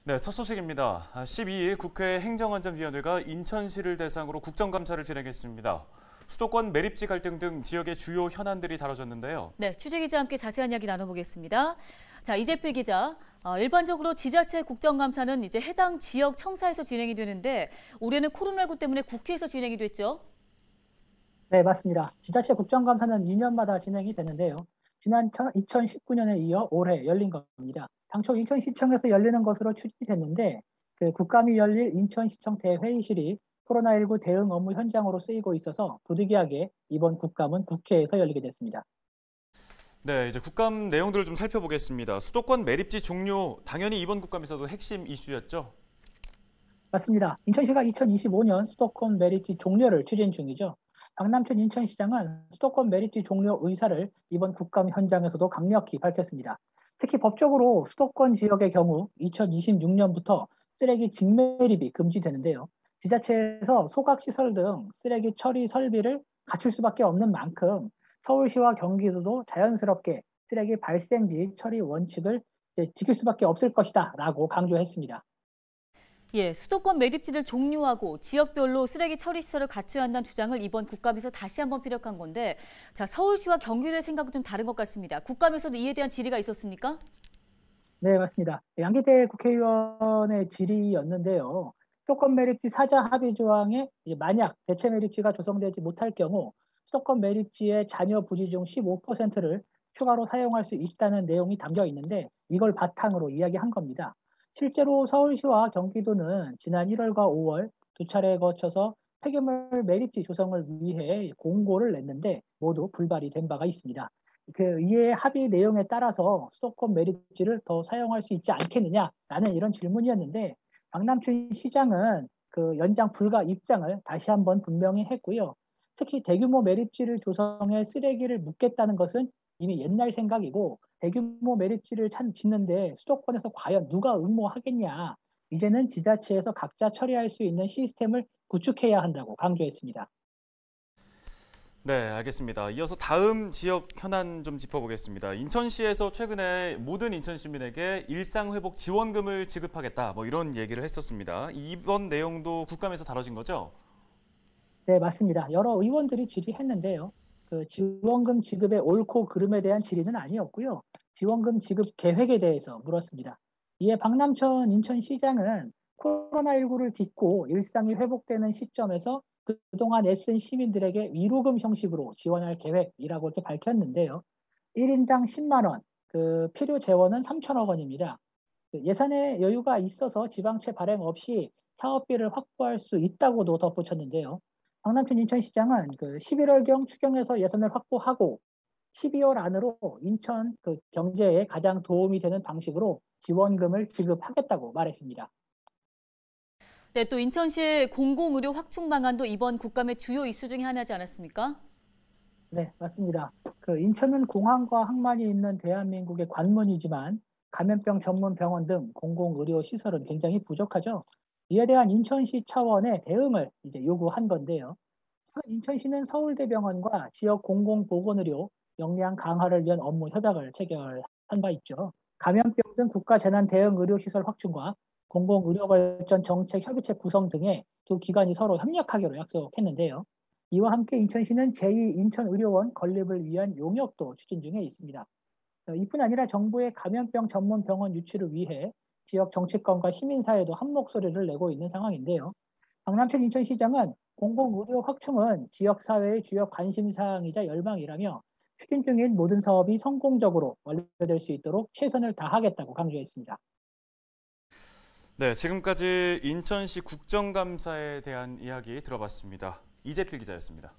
네, 첫 소식입니다. 12일 국회 행정안전위원회가 인천시를 대상으로 국정감사를 진행했습니다. 수도권 매립지 갈등 등 지역의 주요 현안들이 다뤄졌는데요. 네, 취재기자와 함께 자세한 이야기 나눠보겠습니다. 자, 이재필 기자, 일반적으로 지자체 국정감사는 이제 해당 지역 청사에서 진행이 되는데 올해는 코로나19 때문에 국회에서 진행이 됐죠? 네, 맞습니다. 지자체 국정감사는 2년마다 진행이 되는데요. 지난 2019년에 이어 올해 열린 겁니다. 당초 인천시청에서 열리는 것으로 추진됐는데 그 국감이 열릴 인천시청 대회의실이 코로나19 대응 업무 현장으로 쓰이고 있어서 부득이하게 이번 국감은 국회에서 열리게 됐습니다. 네, 이제 국감 내용들을 좀 살펴보겠습니다. 수도권 매립지 종료, 당연히 이번 국감에서도 핵심 이슈였죠? 맞습니다. 인천시가 2025년 수도권 매립지 종료를 추진 중이죠. 박남춘 인천시장은 수도권 매립지 종료 의사를 이번 국감 현장에서도 강력히 밝혔습니다. 특히 법적으로 수도권 지역의 경우 2026년부터 쓰레기 직매립이 금지되는데요. 지자체에서 소각시설 등 쓰레기 처리 설비를 갖출 수밖에 없는 만큼 서울시와 경기도도 자연스럽게 쓰레기 발생지 처리 원칙을 지킬 수밖에 없을 것이다 라고 강조했습니다. 예, 수도권 매립지를 종료하고 지역별로 쓰레기 처리 시설을 갖춰야 한다는 주장을 이번 국감에서 다시 한번 피력한 건데, 자, 서울시와 경기도의 생각은 좀 다른 것 같습니다. 국감에서도 이에 대한 질의가 있었습니까? 네, 맞습니다. 양기태 국회의원의 질의였는데요. 수도권 매립지 사자 합의 조항에 만약 대체 매립지가 조성되지 못할 경우 수도권 매립지의 잔여 부지 중 15%를 추가로 사용할 수 있다는 내용이 담겨 있는데 이걸 바탕으로 이야기한 겁니다. 실제로 서울시와 경기도는 지난 1월과 5월 두 차례에 거쳐서 폐기물 매립지 조성을 위해 공고를 냈는데 모두 불발이 된 바가 있습니다. 이에 합의 내용에 따라서 수도권 매립지를 더 사용할 수 있지 않겠느냐라는 이런 질문이었는데 박남춘 시장은 그 연장 불가 입장을 다시 한번 분명히 했고요. 특히 대규모 매립지를 조성해 쓰레기를 묻겠다는 것은 이미 옛날 생각이고 대규모 매립지를 짓는데 수도권에서 과연 누가 응모하겠냐. 이제는 지자체에서 각자 처리할 수 있는 시스템을 구축해야 한다고 강조했습니다. 네, 알겠습니다. 이어서 다음 지역 현안 좀 짚어보겠습니다. 인천시에서 최근에 모든 인천 시민에게 일상회복 지원금을 지급하겠다, 이런 얘기를 했었습니다. 이번 내용도 국감에서 다뤄진 거죠? 네, 맞습니다. 여러 의원들이 질의했는데요. 그 지원금 지급의 옳고 그름에 대한 질의는 아니었고요. 지원금 지급 계획에 대해서 물었습니다. 이에 박남천 인천시장은 코로나19를 딛고 일상이 회복되는 시점에서 그동안 애쓴 시민들에게 위로금 형식으로 지원할 계획이라고 이렇게 밝혔는데요. 1인당 10만 원, 그 필요 재원은 3천억 원입니다. 예산에 여유가 있어서 지방채 발행 없이 사업비를 확보할 수 있다고도 덧붙였는데요. 박남춘 인천시장은 그 11월경 추경에서 예산을 확보하고 12월 안으로 인천 그 경제에 가장 도움이 되는 방식으로 지원금을 지급하겠다고 말했습니다. 네, 또 인천시의 공공의료 확충 방안도 이번 국감의 주요 이슈 중에 하나지 않았습니까? 네, 맞습니다. 그 인천은 공항과 항만이 있는 대한민국의 관문이지만 감염병 전문 병원 등 공공의료 시설은 굉장히 부족하죠. 이에 대한 인천시 차원의 대응을 이제 요구한 건데요. 인천시는 서울대병원과 지역 공공보건의료 역량 강화를 위한 업무 협약을 체결한 바 있죠. 감염병 등 국가 재난 대응 의료 시설 확충과 공공의료 발전 정책 협의체 구성 등의 두 기관이 서로 협력하기로 약속했는데요. 이와 함께 인천시는 제2 인천의료원 건립을 위한 용역도 추진 중에 있습니다. 이뿐 아니라 정부의 감염병 전문 병원 유치를 위해 지역 정치권과 시민사회도 한 목소리를 내고 있는 상황인데요. 박남천 인천시장은 공공의료 확충은 지역사회의 주요 관심사항이자 열망이라며 추진 중인 모든 사업이 성공적으로 완료될 수 있도록 최선을 다하겠다고 강조했습니다. 네, 지금까지 인천시 국정감사에 대한 이야기 들어봤습니다. 이재필 기자였습니다.